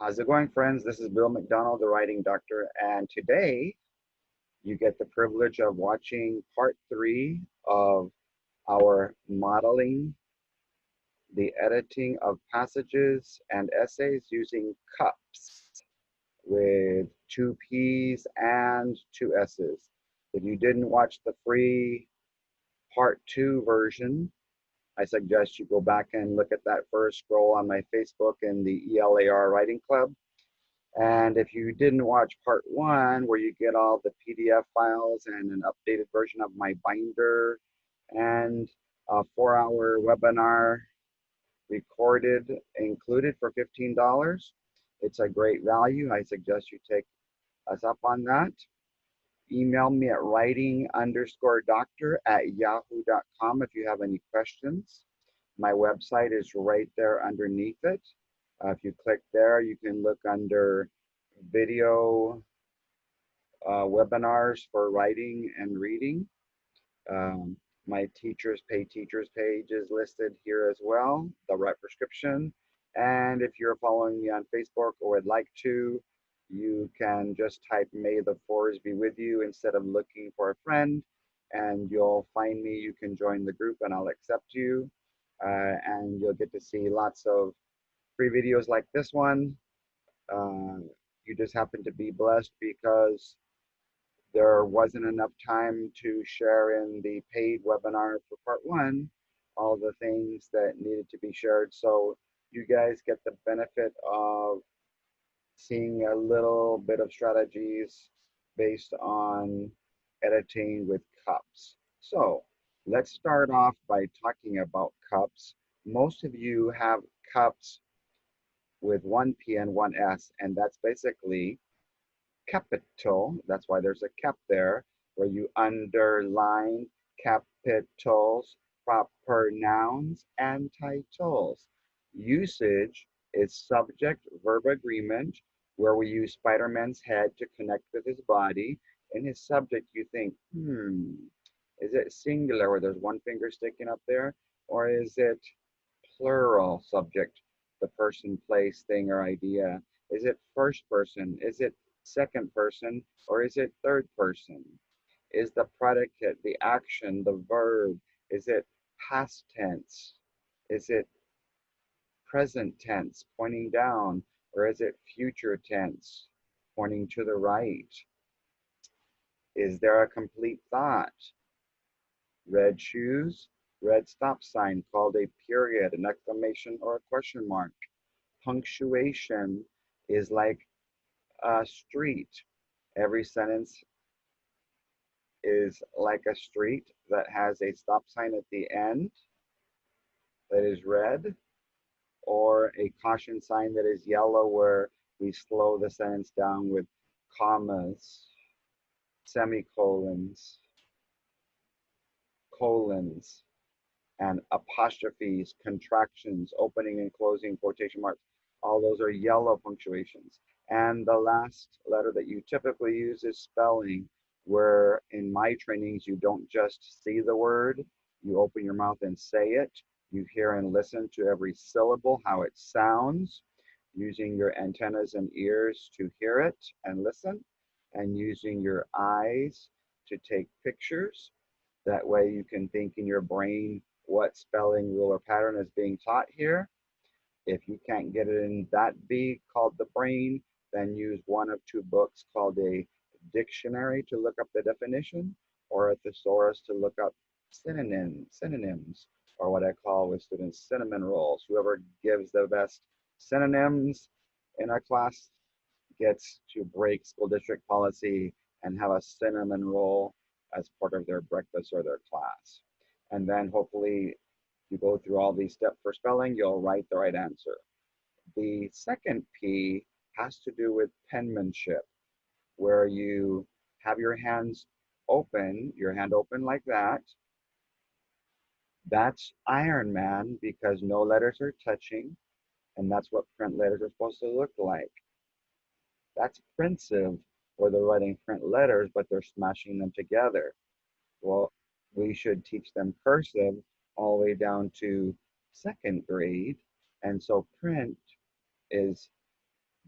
How's it going, friends? This is Bill MacDonald, the writing doctor, and today you get the privilege of watching part 3 of our modeling the editing of passages and essays using CUPPSS with 2 P's and 2 S's. If you didn't watch the free part 2 version, I suggest you go back and look at that first. Scroll on my Facebook in the ELAR Writing Club. And if you didn't watch part 1, where you get all the PDF files and an updated version of my binder and a 4-hour webinar recorded included for $15, it's a great value. I suggest you take us up on that. Email me at writing_doctor@yahoo.com if you have any questions. My website is right there underneath it. If you click there, you can look under video webinars for writing and reading. My Teachers Pay Teachers page is listed here as well, the right prescription. And if you're following me on Facebook or would like to, you can just type "May the Fours be with you" instead of looking for a friend, and you'll find me. You can join the group and I'll accept you. And you'll get to see lots of free videos like this one. You just happen to be blessed because there wasn't enough time to share in the paid webinar for part 1 all the things that needed to be shared. So you guys get the benefit of seeing a little bit of strategies based on editing with CUPPSS. So let's start off by talking about CUPPSS. Most of you have CUPPSS with 1 P and 1 S, and that's basically capital. That's why there's a cap there, where you underline capitals, proper nouns, and titles. Usage is subject verb agreement, where we use Spider-Man's head to connect with his body. In his subject, you think, is it singular where there's one finger sticking up there? Or is it plural subject, the person, place, thing, or idea? Is it first person? Is it second person? Or is it third person? Is the predicate, the action, the verb, is it past tense? Is it present tense, pointing down? Or is it future tense, pointing to the right? Is there a complete thought? Red shoes, red stop sign, called a period, an exclamation, or a question mark. Punctuation is like a street. Every sentence is like a street that has a stop sign at the end that is red, or a caution sign that is yellow, where we slow the sentence down with commas, semicolons, colons, and apostrophes, contractions, opening and closing quotation marks. All those are yellow punctuations. And the last letter that you typically use is spelling, where in my trainings, you don't just see the word, you open your mouth and say it. You hear and listen to every syllable, how it sounds, using your antennas and ears to hear it and listen, and using your eyes to take pictures. That way you can think in your brain what spelling rule or pattern is being taught here. If you can't get it in that big called the brain, then use one of 2 books called a dictionary to look up the definition, or a thesaurus to look up synonyms, or what I call with students cinnamon rolls. Whoever gives the best synonyms in our class gets to break school district policy and have a cinnamon roll as part of their breakfast or their class. And then hopefully you go through all these steps for spelling, you'll write the right answer. The second P has to do with penmanship, where you have your hands open, your hand open like that. That's Iron Man, because no letters are touching, and that's what print letters are supposed to look like. That's Prinsive, where they're writing print letters, but they're smashing them together. Well, we should teach them cursive all the way down to 2nd grade. And so print is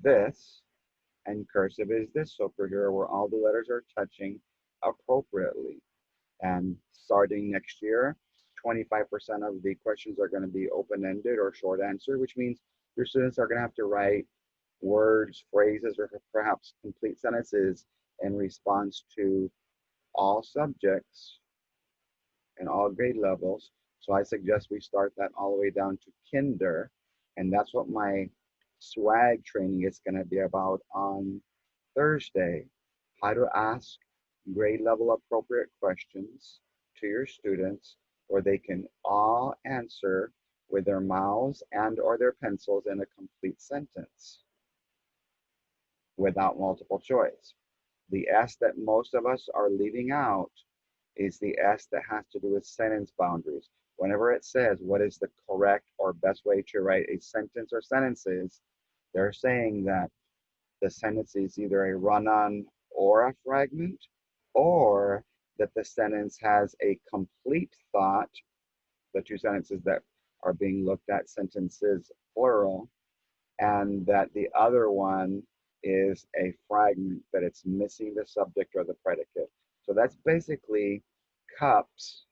this, and cursive is this superhero where all the letters are touching appropriately. And starting next year, 25% of the questions are going to be open-ended or short answer, which means your students are going to have to write words, phrases, or perhaps complete sentences in response to all subjects and all grade levels. So I suggest we start that all the way down to kinder. And that's what my swag training is going to be about on Thursday. How to ask grade level appropriate questions to your students where they can all answer with their mouths and or their pencils in a complete sentence without multiple choice. The S that most of us are leaving out is the S that has to do with sentence boundaries. Whenever it says what is the correct or best way to write a sentence or sentences, they're saying that the sentence is either a run-on or a fragment, or that the sentence has a complete thought, the two sentences that are being looked at, sentences plural, and that the other one is a fragment, that it's missing the subject or the predicate. So that's basically CUPPSS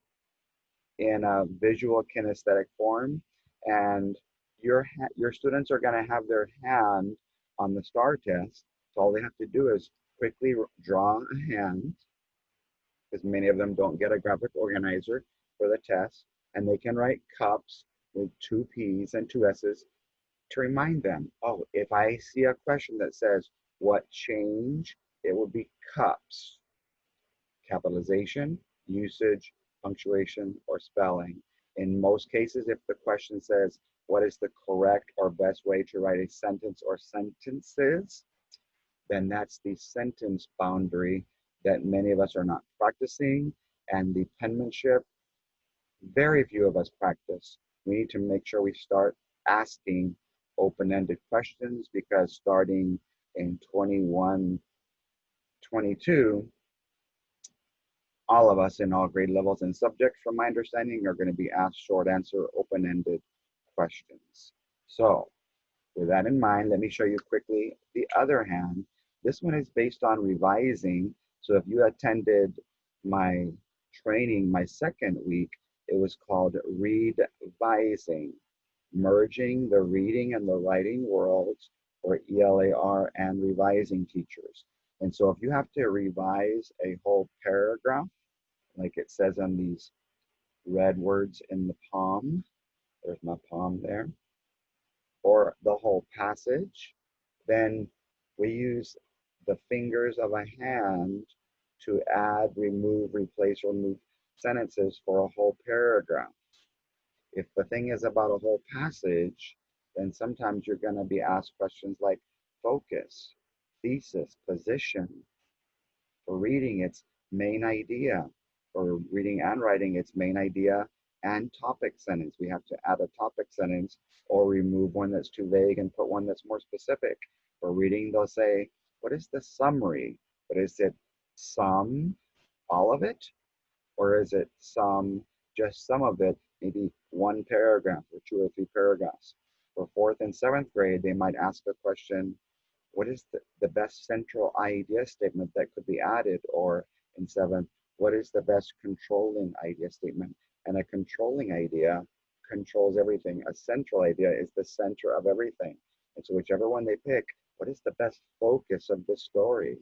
in a visual kinesthetic form, and your students are going to have their hand on the STAR test. So all they have to do is quickly draw a hand, because many of them don't get a graphic organizer for the test, and they can write CUPPSS with two P's and two S's to remind them, oh, if I see a question that says, what change? It will be CUPPSS. Capitalization, usage, punctuation, or spelling. In most cases, if the question says, what is the correct or best way to write a sentence or sentences, then that's the sentence boundary that many of us are not practicing, and the penmanship, very few of us practice. We need to make sure we start asking open-ended questions, because starting in 21, 22, all of us in all grade levels and subjects, from my understanding, are going to be asked short answer, open-ended questions. So with that in mind, let me show you quickly the other hand. This one is based on revising. So if you attended my training, my second week, it was called revising, merging the reading and the writing worlds for ELAR and revising teachers. And so if you have to revise a whole paragraph, like it says on these red words in the palm, there's my palm there, or the whole passage, then we use the fingers of a hand to add, remove, replace, or move sentences for a whole paragraph. If the thing is about a whole passage, then sometimes you're going to be asked questions like focus, thesis, position. For reading, it's main idea. For reading and writing, it's main idea and topic sentence. We have to add a topic sentence or remove one that's too vague and put one that's more specific. For reading, they'll say, what is the summary? But is it some, all of it? Or is it some, just some of it, maybe one paragraph or two or three paragraphs? For fourth and seventh grade, they might ask a question, what is the best central idea statement that could be added? Or in seventh, what is the best controlling idea statement? And a controlling idea controls everything. A central idea is the center of everything. And so whichever one they pick, what is the best focus of this story?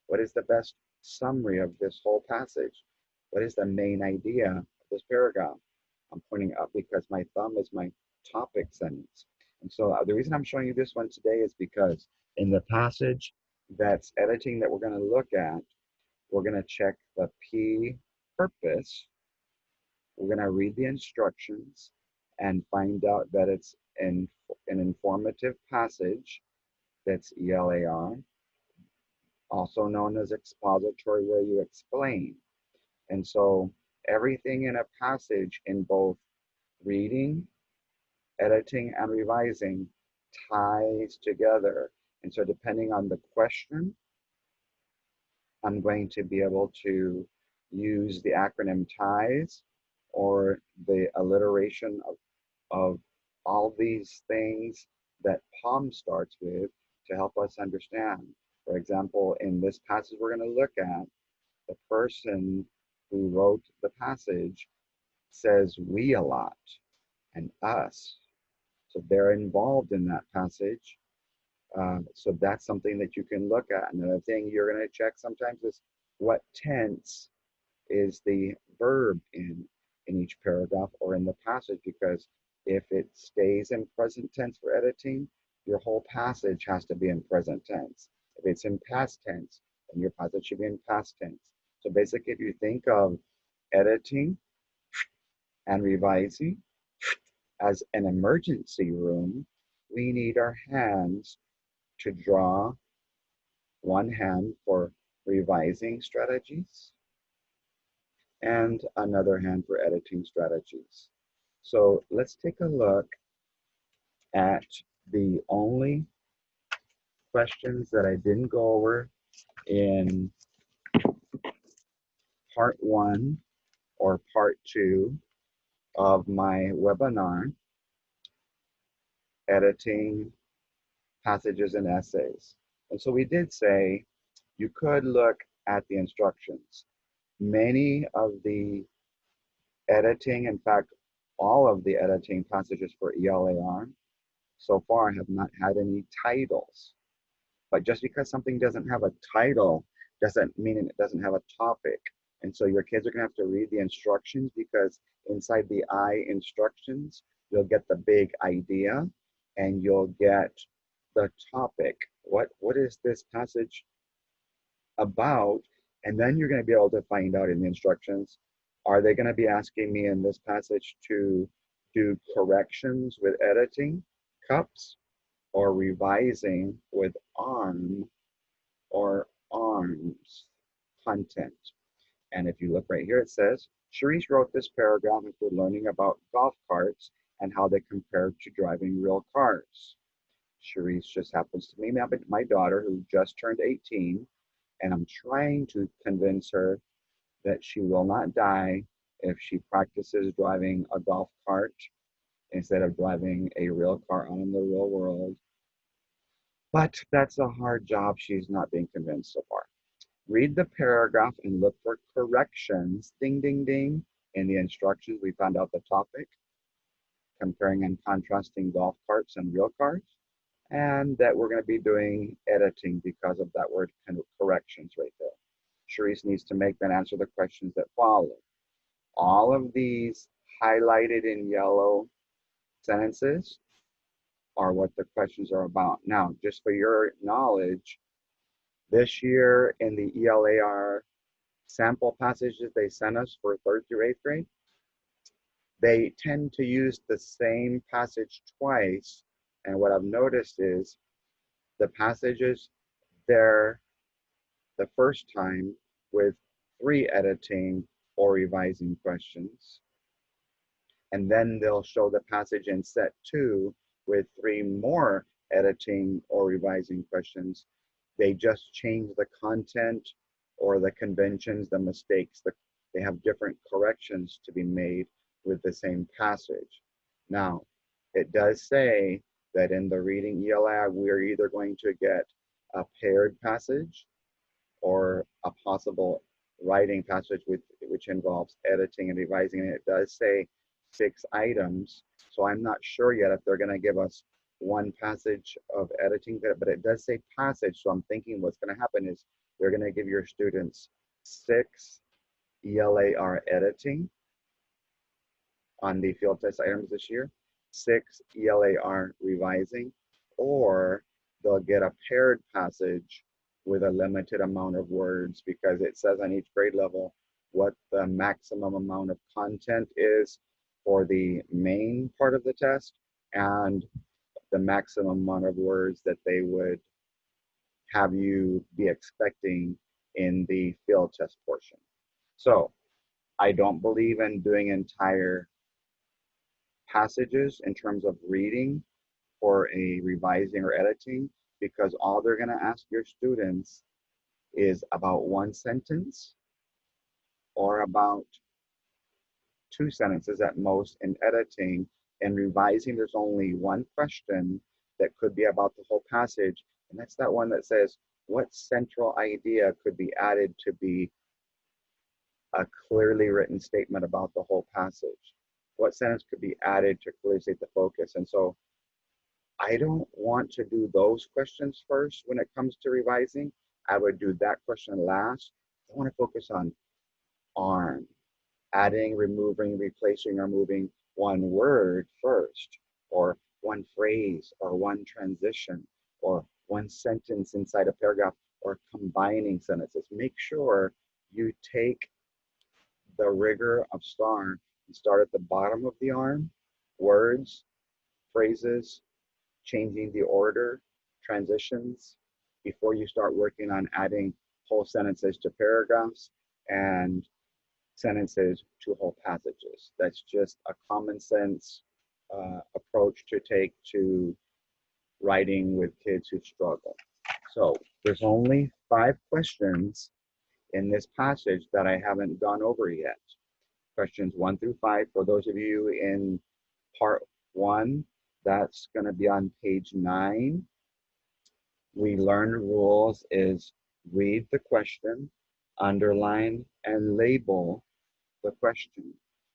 What is the best summary of this whole passage? What is the main idea of this paragraph? I'm pointing up because my thumb is my topic sentence. And so the reason I'm showing you this one today is because in the passage that's editing that we're going to look at, we're going to check the P purpose. We're going to read the instructions and find out that it's an informative passage, that's ELAR, also known as expository, where you explain. And so everything in a passage in both reading, editing, and revising ties together. And so depending on the question, I'm going to be able to use the acronym TIES or the alliteration of all these things that POM starts with, to help us understand. For example, in this passage we're going to look at, the person who wrote the passage says we a lot and us. So they're involved in that passage. So that's something that you can look at. Another thing you're going to check sometimes is what tense is the verb in each paragraph or in the passage, because if it stays in present tense for editing, your whole passage has to be in present tense. If it's in past tense, then your passage should be in past tense. So basically, if you think of editing and revising as an emergency room, we need our hands to draw one hand for revising strategies and another hand for editing strategies. So let's take a look at the only questions that I didn't go over in part 1 or part 2 of my webinar, editing passages and essays. And so we did say you could look at the instructions. Many of the editing, in fact, all of the editing passages for ELAR so far have not had any titles. But just because something doesn't have a title doesn't mean it doesn't have a topic. And so your kids are going to have to read the instructions, because inside the I instructions, you'll get the big idea and you'll get the topic. What is this passage about? And then you're going to be able to find out in the instructions, are they going to be asking me in this passage to do corrections with editing, cups, or revising with arm or arms content? And if you look right here, it says, Sharice wrote this paragraph after learning about golf carts and how they compare to driving real cars. Sharice just happens to be my daughter, who just turned 18, and I'm trying to convince her that she will not die if she practices driving a golf cart instead of driving a real car out in the real world. But that's a hard job. She's not being convinced so far. Read the paragraph and look for corrections, ding, ding, ding. In the instructions, we found out the topic, comparing and contrasting golf carts and real cars, and that we're going to be doing editing because of that word corrections right there. Sharice needs to make and answer the questions that follow. All of these highlighted in yellow sentences are what the questions are about. Now, just for your knowledge, this year in the ELAR sample passages they sent us for 3rd through 8th grade, they tend to use the same passage twice. And what I've noticed is the passages there the first time with 3 editing or revising questions. And then they'll show the passage in set 2 with 3 more editing or revising questions. They just change the content or the conventions, the mistakes. They have different corrections to be made with the same passage. Now, it does say that in the reading ELA, we're either going to get a paired passage or a possible writing passage which involves editing and revising. And it does say 6 items. So I'm not sure yet if they're going to give us one passage of editing, but it does say passage. So I'm thinking what's going to happen is they're going to give your students 6 ELAR editing on the field test items this year, 6 ELAR revising, or they'll get a paired passage with a limited amount of words, because it says on each grade level what the maximum amount of content is for the main part of the test and the maximum amount of words that they would have you be expecting in the field test portion. So I don't believe in doing entire passages in terms of reading for a revising or editing, because all they're going to ask your students is about 1 sentence or about 2 sentences at most in editing. And revising, there's only 1 question that could be about the whole passage, And that's that one that says, what central idea could be added to be a clearly written statement about the whole passage? What sentence could be added to clearly state the focus? And so I don't want to do those questions first when it comes to revising. I would do that question last. I want to focus on arm, adding, removing, replacing, or moving one word first, or one phrase, or one transition, or one sentence inside a paragraph, or combining sentences. Make sure you take the rigor of STAR and start at the bottom of the arm, words, phrases, changing the order, transitions, before you start working on adding whole sentences to paragraphs and sentences to whole passages. That's just a common sense approach to take to writing with kids who struggle. So there's only 5 questions in this passage that I haven't gone over yet. Questions 1 through 5, for those of you in part 1, that's going to be on page 9. We learned rules is read the question, underline, and label the question.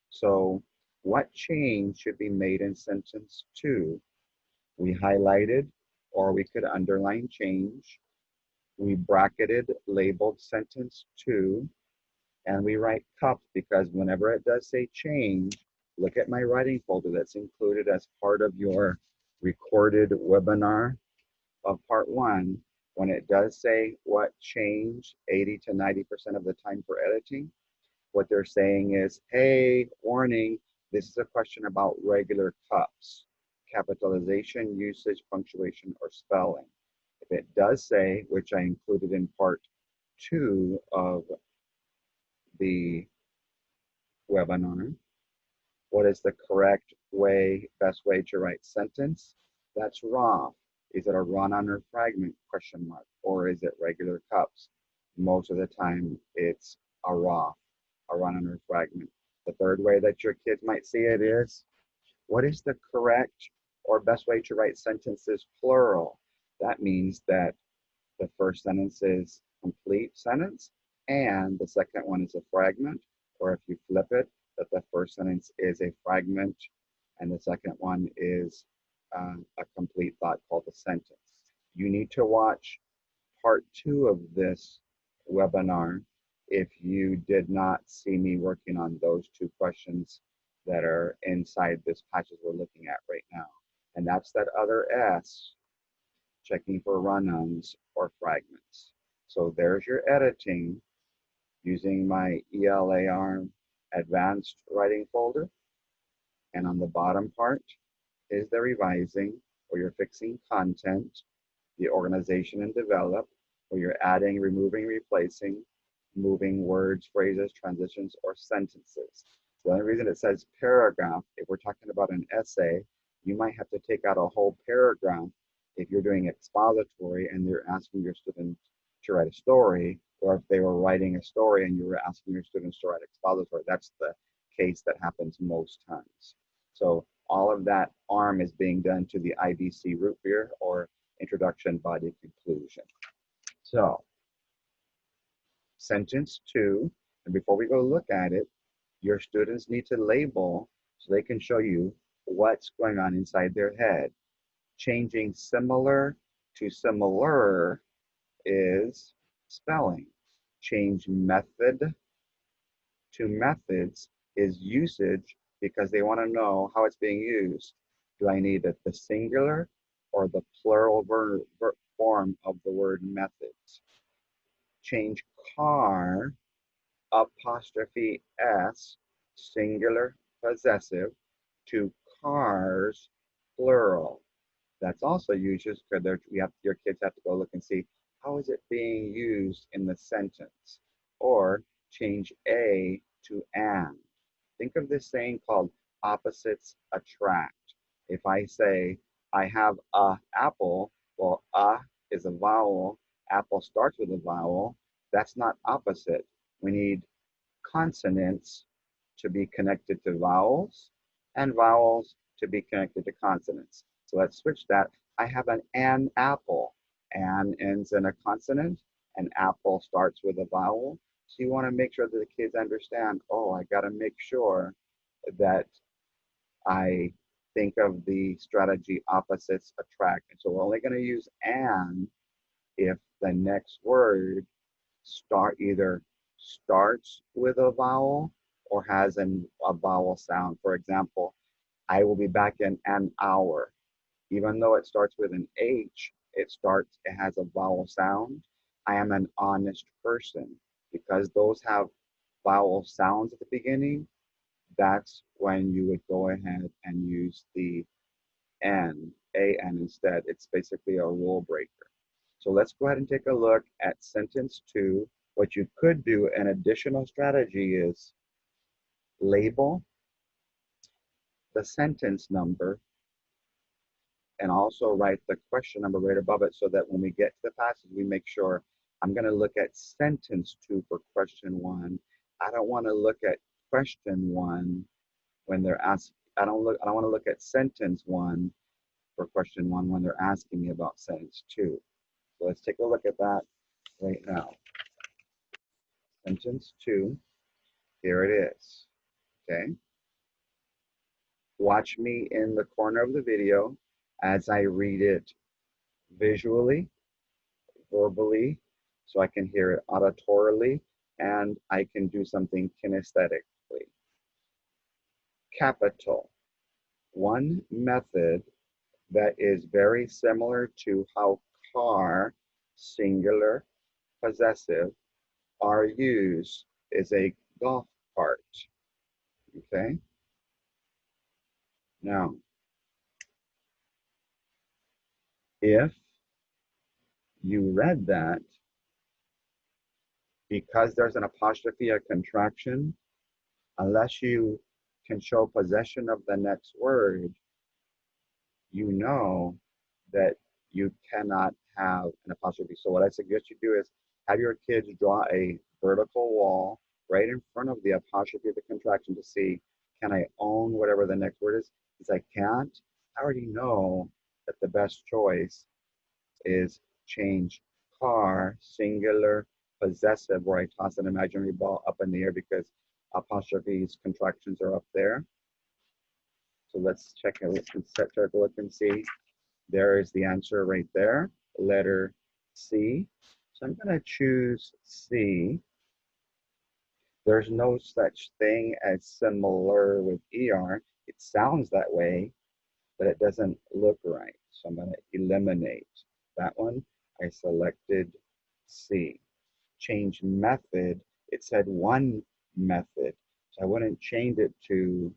So what change should be made in sentence 2? We highlighted, or we could underline change. We bracketed, labeled sentence 2, and we write cup because whenever it does say change, look at my writing folder that's included as part of your recorded webinar of part 1. When it does say what change 80 to 90% of the time for editing, what they're saying is, hey, warning, this is a question about regular cups, capitalization, usage, punctuation, or spelling. If it does say, which I included in part 2 of the webinar, what is the correct way, best way to write sentence? That's raw. Is it a run-on or fragment, question mark, or is it regular cups? Most of the time, it's a raw, a run-on or fragment. The third way that your kids might see it is, what is the correct or best way to write sentences plural? That means that the first sentence is complete sentence, and the second one is a fragment, or if you flip it, that the first sentence is a fragment, and the second one is a complete thought called a sentence. You need to watch part 2 of this webinar if you did not see me working on those 2 questions that are inside this passage we're looking at right now. And that's that other S, checking for run-ons or fragments. So there's your editing using my ELAR advanced writing folder. And on the bottom part is the revising, where you're fixing content, the organization and develop, where you're adding, removing, replacing, moving words, phrases, transitions, or sentences. The only reason it says paragraph, if we're talking about an essay, you might have to take out a whole paragraph if you're doing expository and you're asking your students to write a story, or if they were writing a story and you were asking your students to write expository. That's the case that happens most times. So all of that arm is being done to the IBC root beer, or introduction, body, conclusion. So sentence 2, and before we go look at it, your students need to label so they can show you what's going on inside their head. Changing similar to similar is spelling. Change method to methods is usage, because they want to know how it's being used. Do I need the singular or the plural form of the word methods? Change car, apostrophe S, singular possessive, to cars, plural. That's also used because your kids have to go look and see, how is it being used in the sentence? Or change a to and. Think of this saying called opposites attract. If I say, I have a apple, well, a is a vowel, apple starts with a vowel, that's not opposite. We need consonants to be connected to vowels, and vowels to be connected to consonants. So let's switch that. I have an apple. An ends in a consonant, and apple starts with a vowel. So you want to make sure that the kids understand, oh, I got to make sure that I think of the strategy opposites attract. And so we're only going to use an if the next word either starts with a vowel or has a vowel sound. For example, I will be back in an hour. Even though it starts with an H, it has a vowel sound. I am an honest person. Because those have vowel sounds at the beginning, that's when you would go ahead and use the N, A-N instead. It's basically a rule breaker. So let's go ahead and take a look at sentence 2. What you could do, an additional strategy, is label the sentence number and also write the question number right above it so that when we get to the passage, we make sure I'm going to look at sentence 2 for question 1. I don't want to look at question 1 when they're asked. I don't want to look at sentence 1 for question 1 when they're asking me about sentence 2. So let's take a look at that right now. Sentence 2, here it is. Okay. Watch me in the corner of the video as I read it visually, verbally, so I can hear it auditorily, and I can do something kinesthetically. Capital. One method that is very similar to how car, singular, possessive, are used is a golf cart. Okay? Now, if you read that, because there's an apostrophe, a contraction, unless you can show possession of the next word, you know that you cannot have an apostrophe. So what I suggest you do is have your kids draw a vertical wall right in front of the apostrophe of the contraction to see, can I own whatever the next word is? Because I can't, I already know that the best choice is change car, singular, possessive, where I toss an imaginary ball up in the air because apostrophes, contractions are up there. So let's check a look and see. There is the answer right there, letter C. So I'm going to choose C. There's no such thing as similar with ER. It sounds that way, but it doesn't look right. So I'm going to eliminate that one. I selected C. Change method. It said one method. So I wouldn't change it to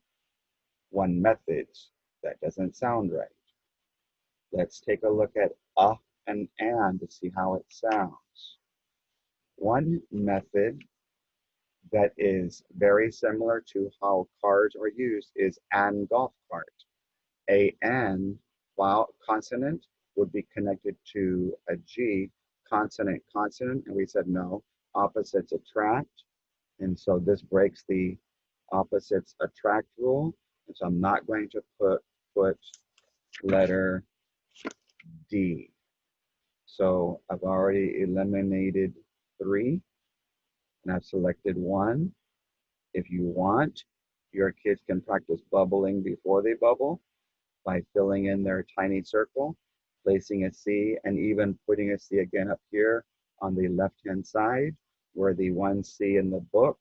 one methods. That doesn't sound right. Let's take a look at and to see how it sounds. One method that is very similar to how cars are used is an golf cart. An consonant would be connected to a G, consonant, consonant, and we said no, opposites attract. And so this breaks the opposites attract rule. And so I'm not going to put letter D. So I've already eliminated 3 and I've selected 1. If you want, your kids can practice bubbling before they bubble by filling in their tiny circle, placing a C, and even putting a C again up here on the left-hand side where the 1C in the book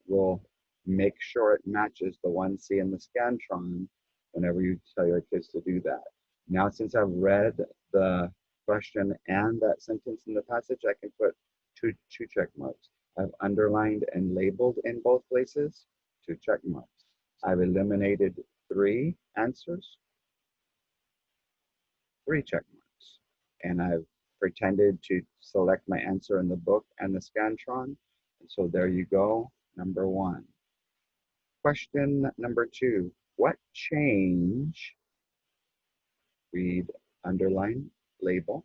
will make sure it matches the 1C in the Scantron whenever you tell your kids to do that. Now, since I've read the question and that sentence in the passage, I can put two check marks. I've underlined and labeled in both places, 2 check marks. I've eliminated 3 answers, 3 check marks. And I've pretended to select my answer in the book and the Scantron. And so there you go, number 1. Question number 2, what change, read, underline, label,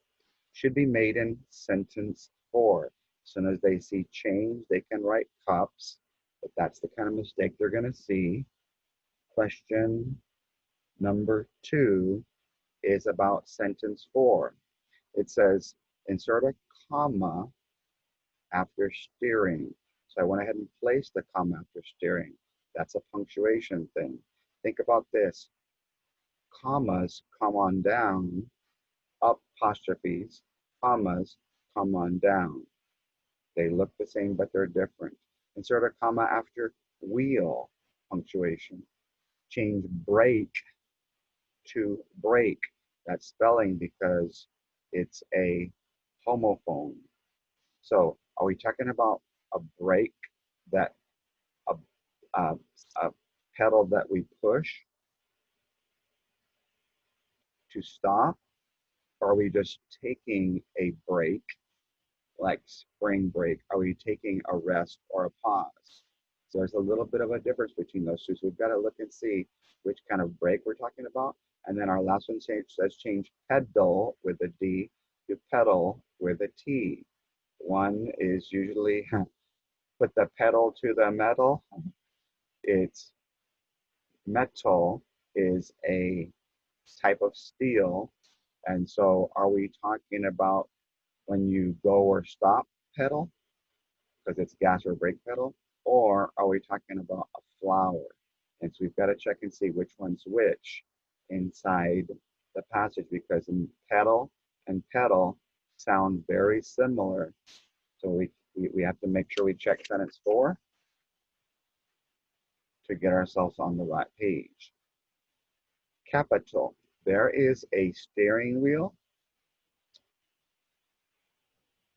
should be made in sentence 4? As soon as they see change, they can write cups, but that's the kind of mistake they're going to see. Question number 2 is about sentence 4. It says, insert a comma after steering. So I went ahead and placed the comma after steering. That's a punctuation thing. Think about this. Commas come on down, apostrophes, commas come on down. They look the same, but they're different. Insert a comma after wheel, punctuation. Change break to break. That's spelling because it's a homophone. So are we talking about a brake, that a, a, a pedal that we push to stop? Or are we just taking a break, like spring break? Are we taking a rest or a pause? So there's a little bit of a difference between those two. So we've got to look and see which kind of break we're talking about. And then our last one says change pedal with a D to pedal with a T. One is usually put the pedal to the metal. It's metal is a type of steel. And so are we talking about when you go or stop pedal, because it's gas or brake pedal, or are we talking about a flower? And so we've got to check and see which one's which inside the passage, because in pedal and pedal sound very similar. So we have to make sure we check sentence 4 to get ourselves on the right page. Capital. There is a steering wheel,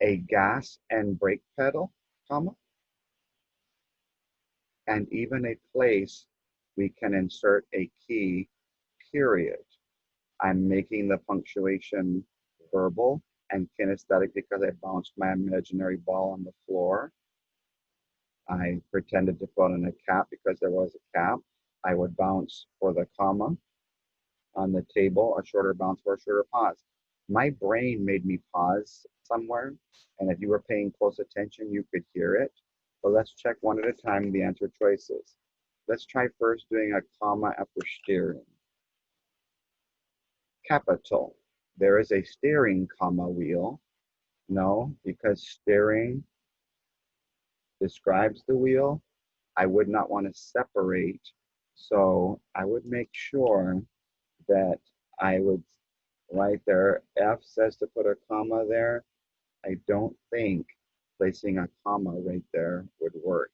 a gas and brake pedal, comma, and even a place we can insert a key, period. I'm making the punctuation verbal and kinesthetic because I bounced my imaginary ball on the floor. I pretended to put on a cap because there was a cap. I would bounce for the comma on the table, a shorter bounce for a shorter pause. My brain made me pause somewhere, and if you were paying close attention, you could hear it. But let's check one at a time the answer choices. Let's try first doing a comma after steering. Capital. There is a steering comma wheel. No, because steering describes the wheel. I would not want to separate. So I would make sure that I would right there. F says to put a comma there. I don't think placing a comma right there would work.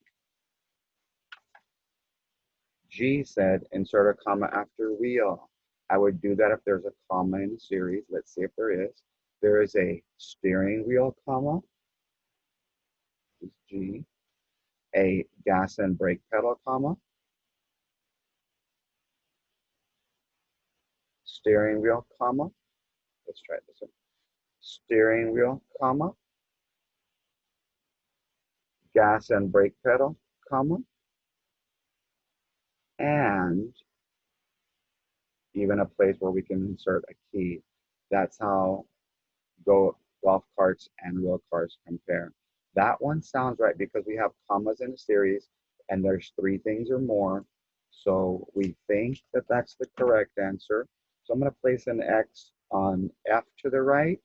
G said insert a comma after wheel. I would do that if there's a comma in the series. Let's see if there is. There is a steering wheel comma. This is G. A gas and brake pedal comma. Steering wheel comma. Let's try this one. Steering wheel comma. Gas and brake pedal comma. And even a place where we can insert a key. That's how golf carts and real cars compare. That one sounds right because we have commas in a series and there's 3 things or more. So we think that that's the correct answer. So I'm going to place an X on F to the right.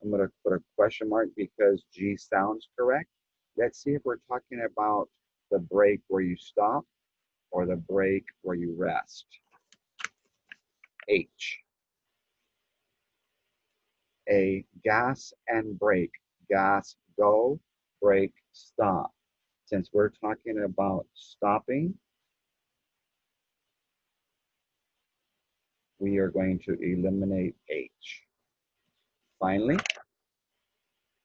I'm going to put a question mark because G sounds correct. Let's see if we're talking about the break where you stop or the break where you rest. H. A gas and brake. Gas, go, brake, stop. Since we're talking about stopping, we are going to eliminate H. Finally,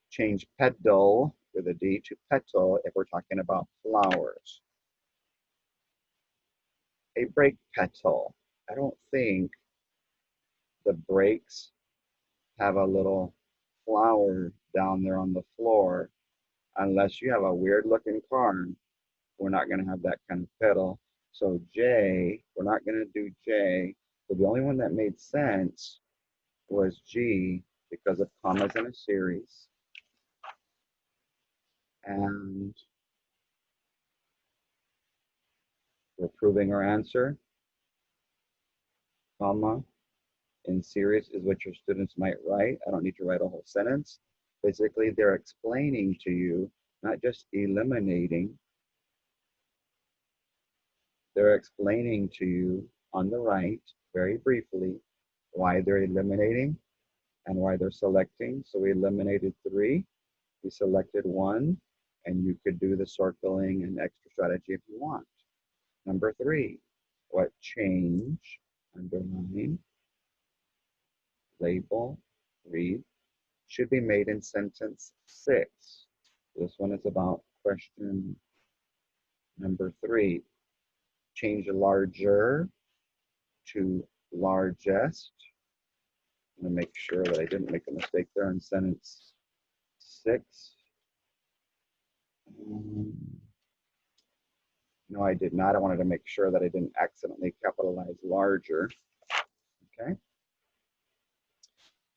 change pedal with a D to petal if we're talking about flowers. A brake pedal. I don't think the brakes have a little flower down there on the floor unless you have a weird looking car. We're not going to have that kind of pedal. So J, we're not going to do J. But the only one that made sense was G because of commas in a series. And we're proving our answer. Comma in series is what your students might write. I don't need to write a whole sentence. Basically, they're explaining to you, not just eliminating, they're explaining to you on the right, very briefly, why they're eliminating and why they're selecting. So we eliminated 3, we selected 1, and you could do the circling and extra strategy if you want. Number 3, what change, underline, label, read, should be made in sentence 6. This one is about question number 3. Change larger to largest. I'm going to make sure that I didn't make a mistake there in sentence 6. No, I did not. I wanted to make sure that I didn't accidentally capitalize larger. Okay.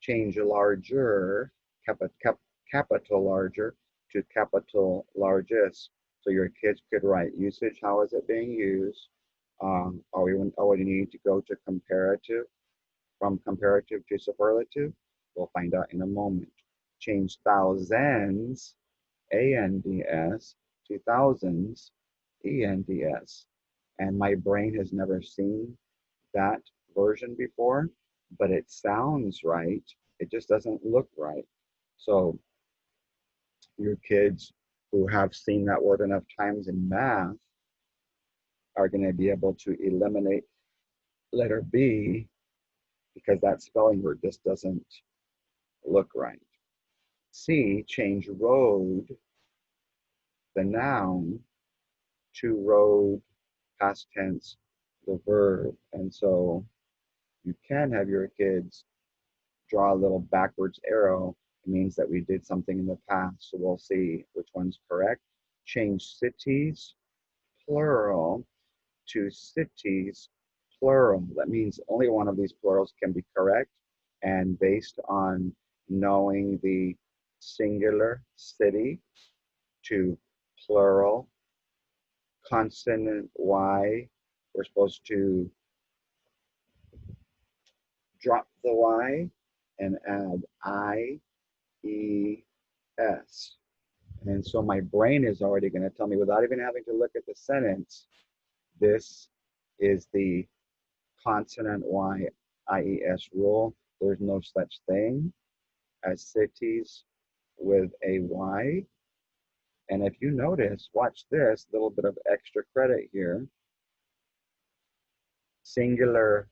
Change larger, capital larger to capital largest. So your kids could write usage, how is it being used? Are we need to go to comparative, from comparative to superlative? We'll find out in a moment. Change thousands, ANDS, to thousands, ENDS. And my brain has never seen that version before, but it sounds right. It just doesn't look right. So your kids who have seen that word enough times in math are going to be able to eliminate letter B because that spelling word just doesn't look right. C, change road, the noun, to road, past tense, the verb. And so you can have your kids draw a little backwards arrow. It means that we did something in the past. So we'll see which one's correct. Change cities, plural, to cities, plural. That means only one of these plurals can be correct. And based on knowing the singular city to plural, consonant Y, we're supposed to drop the Y and add I-E-S. And so my brain is already going to tell me, without even having to look at the sentence, this is the consonant Y, I-E-S rule. There's no such thing as cities with a Y. And if you notice, watch this, little bit of extra credit here. Singular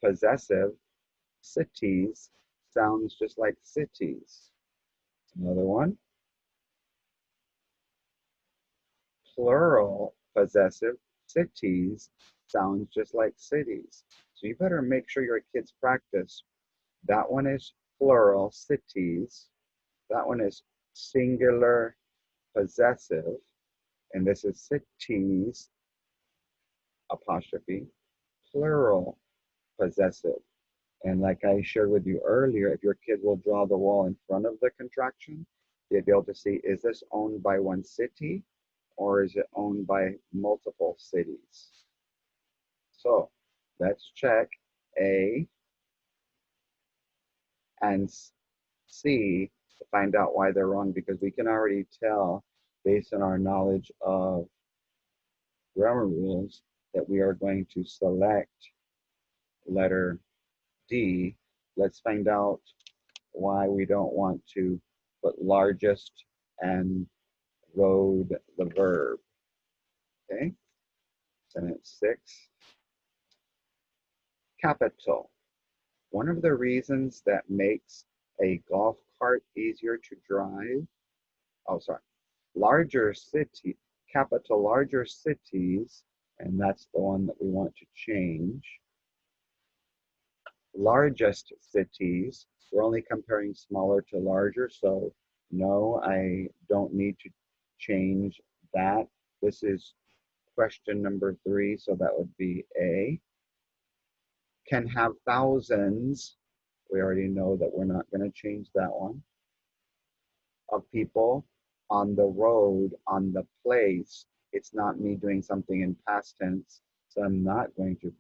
possessive, cities, sounds just like cities. Another one. Plural possessive, cities, sounds just like cities. So you better make sure your kids practice. That one is plural, cities. That one is singular possessive. And this is cities, apostrophe, plural possessive. And like I shared with you earlier, if your kid will draw the wall in front of the contraction, you'll be able to see, is this owned by one city or is it owned by multiple cities? So let's check A and C to find out why they're wrong, because we can already tell based on our knowledge of grammar rules that we are going to select letter D. Let's find out why we don't want to put largest and road the verb. Okay, sentence 6. Capital. One of the reasons that makes a golf cart easier to drive, larger city, capital larger cities, and that's the one that we want to change. Largest cities, we're only comparing smaller to larger, so no, I don't need to change that. This is question number 3, so that would be A. Can have thousands, we already know that we're not going to change that one, of people on the road, on the place. It's not me doing something in past tense, so I'm not going to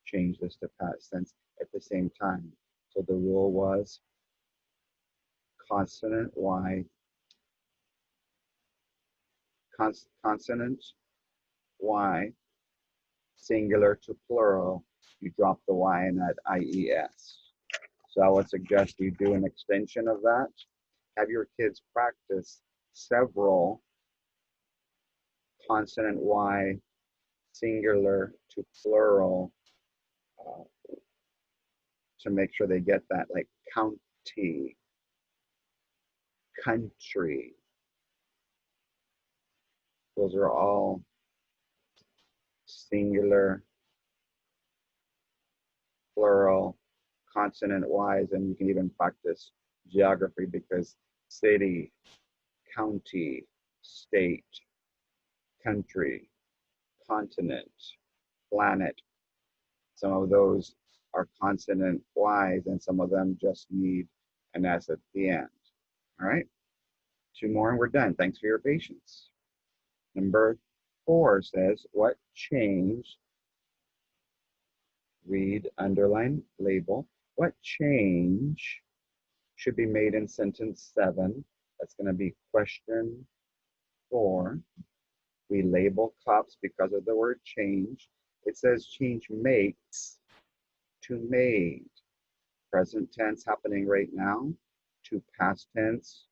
change this to past tense at the same time. So the rule was consonant Y, consonant Y, singular to plural, you drop the Y in that IES. So I would suggest you do an extension of that. Have your kids practice several consonant Y, singular to plural, to make sure they get that, like county, country. Those are all singular, plural, consonant Ys, and you can even practice geography because city, county, state, country, continent, planet. Some of those are consonant Ys, and some of them just need an S at the end. All right, 2 more and we're done. Thanks for your patience. Number 4 says, what change, read, underline, label, what change should be made in sentence 7? That's going to be question 4. We label cups because of the word change. It says change makes to made. Present tense happening right now to past tense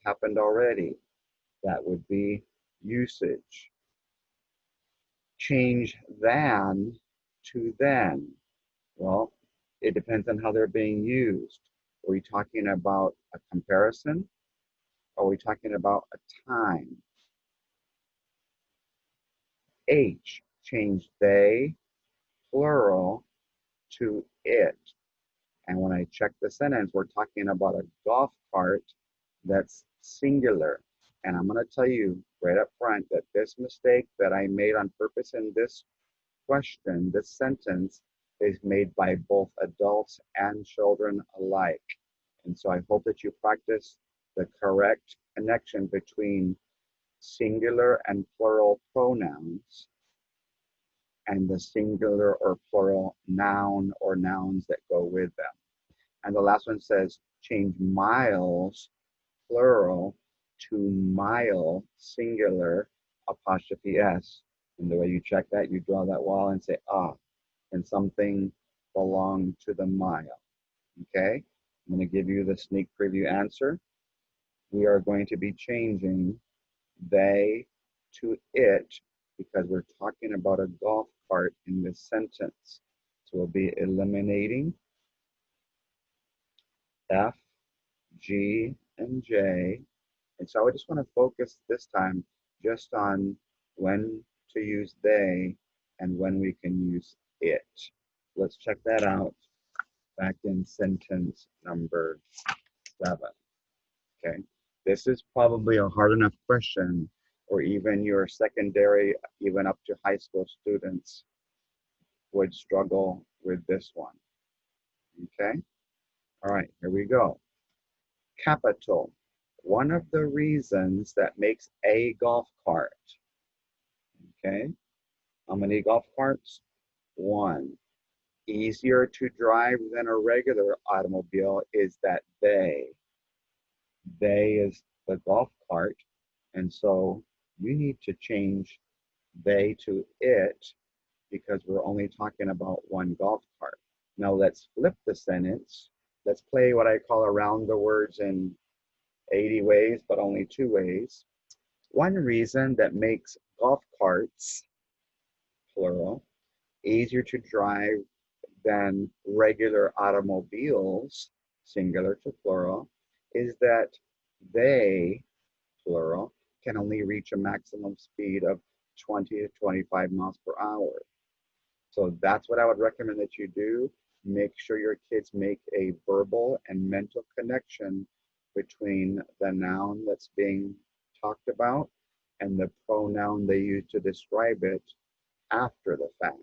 happened already. That would be usage. Change than to then. Well, it depends on how they're being used. Are we talking about a comparison? Are we talking about a time? H, change they, plural, to it. And when I check the sentence, we're talking about a golf cart that's singular. And I'm going to tell you right up front that this mistake that I made on purpose in this question, this sentence, is made by both adults and children alike. And so I hope that you practice the correct connection between singular and plural pronouns and the singular or plural noun or nouns that go with them. And the last one says change miles, plural, to mile, singular, apostrophe S. And the way you check that, you draw that wall and say, ah, and something belong to the mile. Okay? I'm going to give you the sneak preview answer. We are going to be changing they to it because we're talking about a golf cart in this sentence. So we'll be eliminating F, G, and J. And so I just want to focus this time just on when to use they and when we can use it. Let's check that out back in sentence number 7. Okay, this is probably a hard enough question, or even your secondary, even up to high school students would struggle with this one. Okay, all right, here we go. Capital. One of the reasons that makes a golf cart. Okay, how many golf carts? 1. Easier to drive than a regular automobile is that they is the golf cart, and so you need to change they to it because we're only talking about one golf cart. Now let's flip the sentence. Let's play what I call around the words in 80 ways, but only 2 ways. One reason that makes golf carts, plural, easier to drive than regular automobiles, singular to plural, is that they, plural, can only reach a maximum speed of 20 to 25 miles per hour. So that's what I would recommend that you do. Make sure your kids make a verbal and mental connection between the noun that's being talked about and the pronoun they use to describe it after the fact.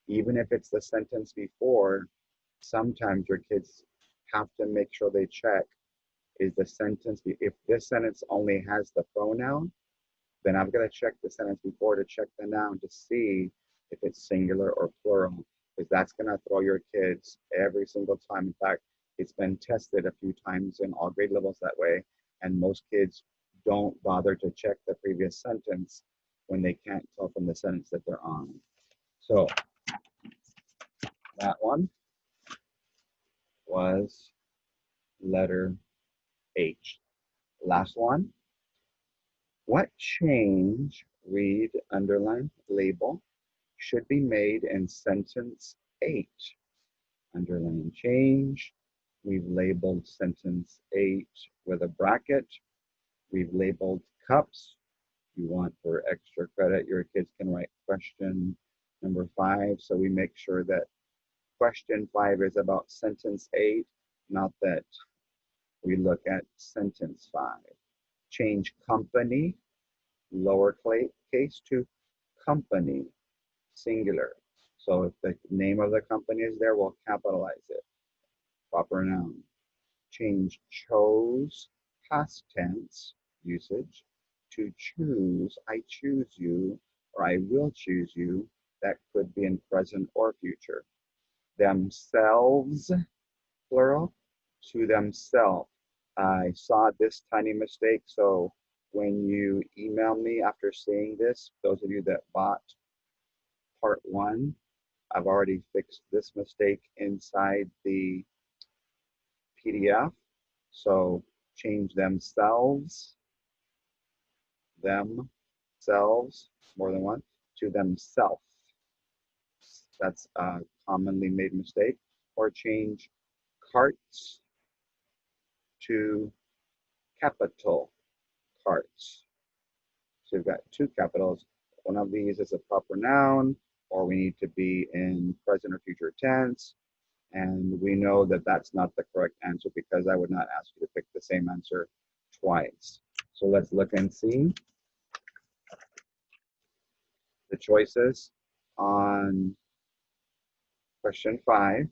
Even if it's the sentence before, sometimes your kids have to make sure they check, is the sentence, if this sentence only has the pronoun, then I've got to check the sentence before to check the noun to see if it's singular or plural, because that's going to throw your kids every single time. In fact, It's been tested a few times in all grade levels that way, and most kids don't bother to check the previous sentence when they can't tell from the sentence that they're on. So that one was letter H. Last one. What change, read, underline, label, should be made in sentence 8? Underline change. We've labeled sentence 8 with a bracket. We've labeled cups. You want for extra credit, your kids can write question number 5. So we make sure that question 5 is about sentence 8, not that we look at sentence 5. Change company, lowercase, to company, singular. So if the name of the company is there, we'll capitalize it. Proper noun. Change chose, past tense usage, to choose, I choose you, or I will choose you. That could be in present or future. Themselves, plural, to themselves. I saw this tiny mistake, so when you email me after seeing this, those of you that bought part 1, I've already fixed this mistake inside the PDF. So change themselves, more than one, to themselves. That's a commonly made mistake. Or change carts to capital carts. So you've got 2 capitals. One of these is a proper noun, or we need to be in present or future tense. And we know that that's not the correct answer because I would not ask you to pick the same answer twice. So let's look and see the choices on question 5.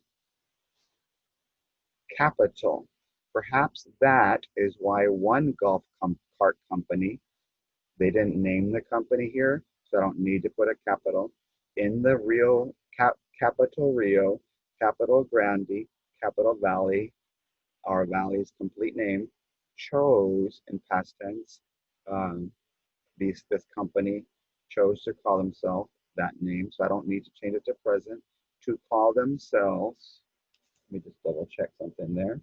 Capital. Perhaps that is why one golf cart company, they didn't name the company here, so I don't need to put a capital. In the Rio, capital Rio, capital Grande, capital Valley, our valley's complete name, chose in past tense, this company chose to call themselves that name, so I don't need to change it to present. To call themselves, let me just double check something there.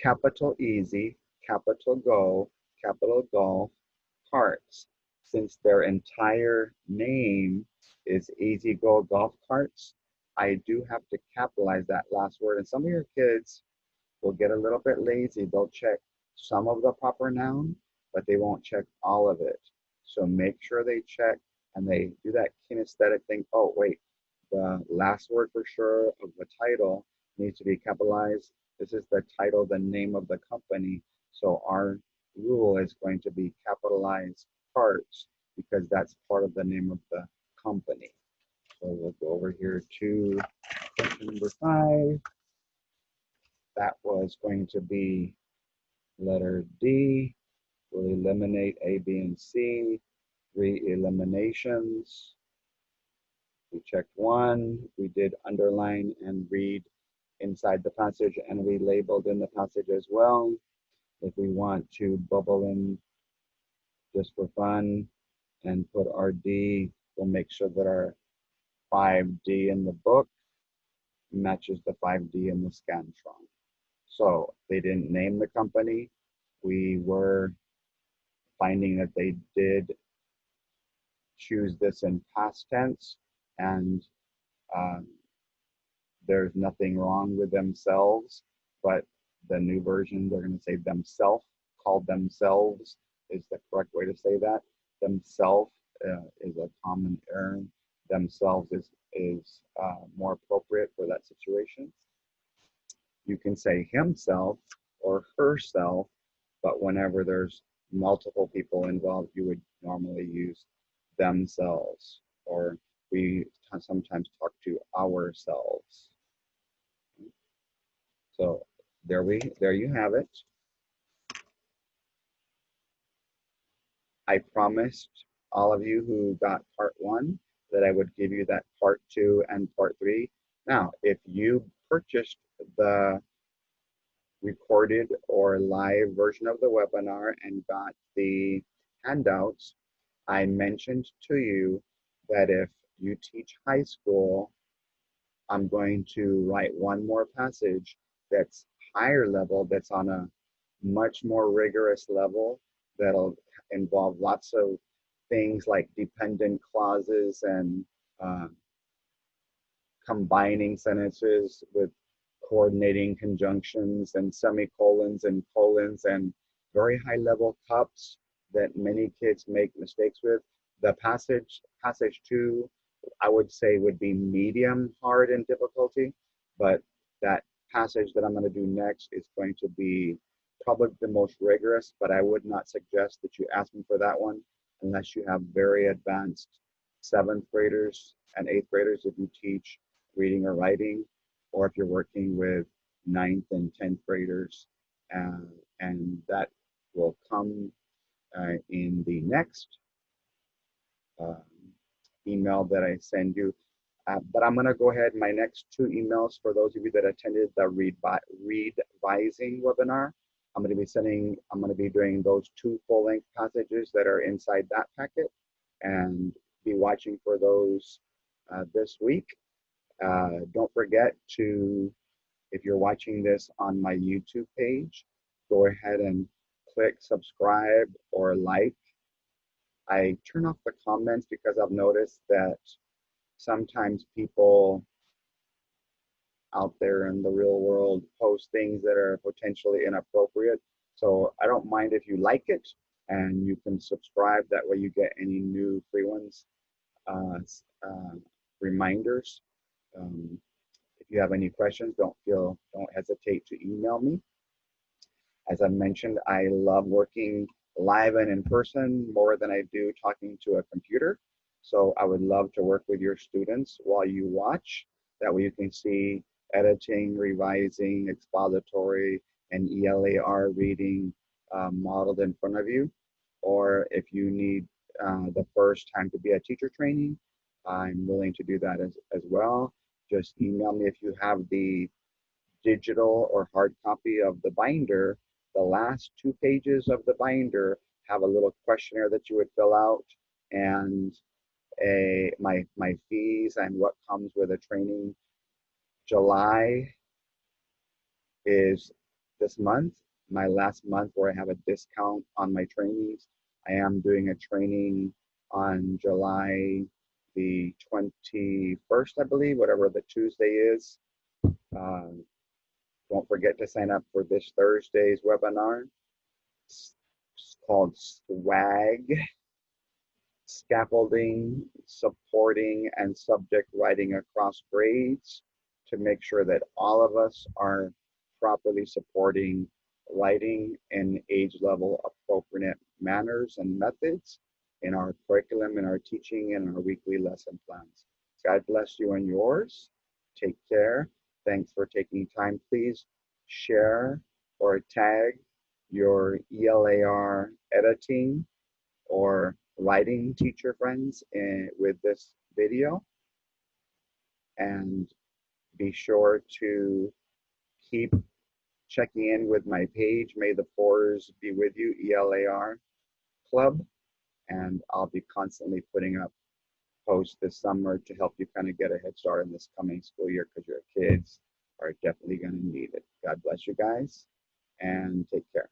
Capital Easy, capital Go, capital Golf, Carts. Since their entire name is Easy Go Golf Carts, I do have to capitalize that last word. And some of your kids will get a little bit lazy. They'll check some of the proper noun, but they won't check all of it. So make sure they check and they do that kinesthetic thing. Oh, wait, the last word for sure of the title needs to be capitalized. This is the title, the name of the company. So our rule is going to be capitalized parts because that's part of the name of the company. So we'll go over here to question number 5. That was going to be letter D. We'll eliminate A, B, and C. 3 eliminations. We checked 1. We did underline and read inside the passage, and we labeled in the passage as well. If we want to bubble in just for fun and put our D, we'll make sure that our 5D in the book matches the 5D in the Scantron. So they didn't name the company. We were finding that they did choose this in past tense, and there's nothing wrong with themselves, but the new version, they're going to say themselves, called themselves is the correct way to say that. Themselves is a common error. Themselves is more appropriate for that situation. You can say himself or herself, but whenever there's multiple people involved, you would normally use themselves, or we sometimes talk to ourselves. So there you have it. I promised all of you who got part 1 that I would give you that part 2 and part 3. Now, if you purchased the recorded or live version of the webinar and got the handouts, I mentioned to you that if you teach high school, I'm going to write one more passage that's higher level, that's on a much more rigorous level, that'll involve lots of things like dependent clauses and uh, combining sentences with coordinating conjunctions and semicolons and colons and very high level cups that many kids make mistakes with. The passage two, I would say would be medium hard in difficulty, but that passage that I'm going to do next is going to be probably the most rigorous, but I would not suggest that you ask me for that one unless you have very advanced seventh graders and eighth graders if you teach reading or writing, or if you're working with ninth and 10th graders. And that will come in the next um, email that I send you. But I'm going to go ahead, my next two emails for those of you that attended the Readvising webinar. I'm going to be doing those two full-length passages that are inside that packet, and be watching for those this week. Don't forget to, if you're watching this on my YouTube page, go ahead and click subscribe or like. I turn off the comments because I've noticed that sometimes people out there in the real world post things that are potentially inappropriate. So I don't mind if you like it and you can subscribe. That way you get any new free ones, reminders. If you have any questions, don't hesitate to email me. As I mentioned, I love working live and in person more than I do talking to a computer. So I would love to work with your students while you watch. That way you can see editing, revising, expository, and ELAR reading modeled in front of you. Or if you need the first time to be a teacher training, I'm willing to do that as well. Just email me if you have the digital or hard copy of the binder. The last 2 pages of the binder have a little questionnaire that you would fill out, and my fees and what comes with a training. July is this month, my last month where I have a discount on my trainings. I am doing a training on July the 21st, I believe, whatever the Tuesday is. Don't forget to sign up for this Thursday's webinar. It's called SWAG, Scaffolding, Supporting, and Subject Writing Across Grades, to make sure that all of us are properly supporting writing in age level appropriate manners and methods in our curriculum, in our teaching, and our weekly lesson plans. God bless you and yours. Take care. Thanks for taking time. Please share or tag your ELAR editing or writing teacher friends with this video. And be sure to keep checking in with my page. May the fours be with you, ELAR Club. And I'll be constantly putting up posts this summer to help you kind of get a head start in this coming school year, because your kids are definitely going to need it. God bless you guys, and take care.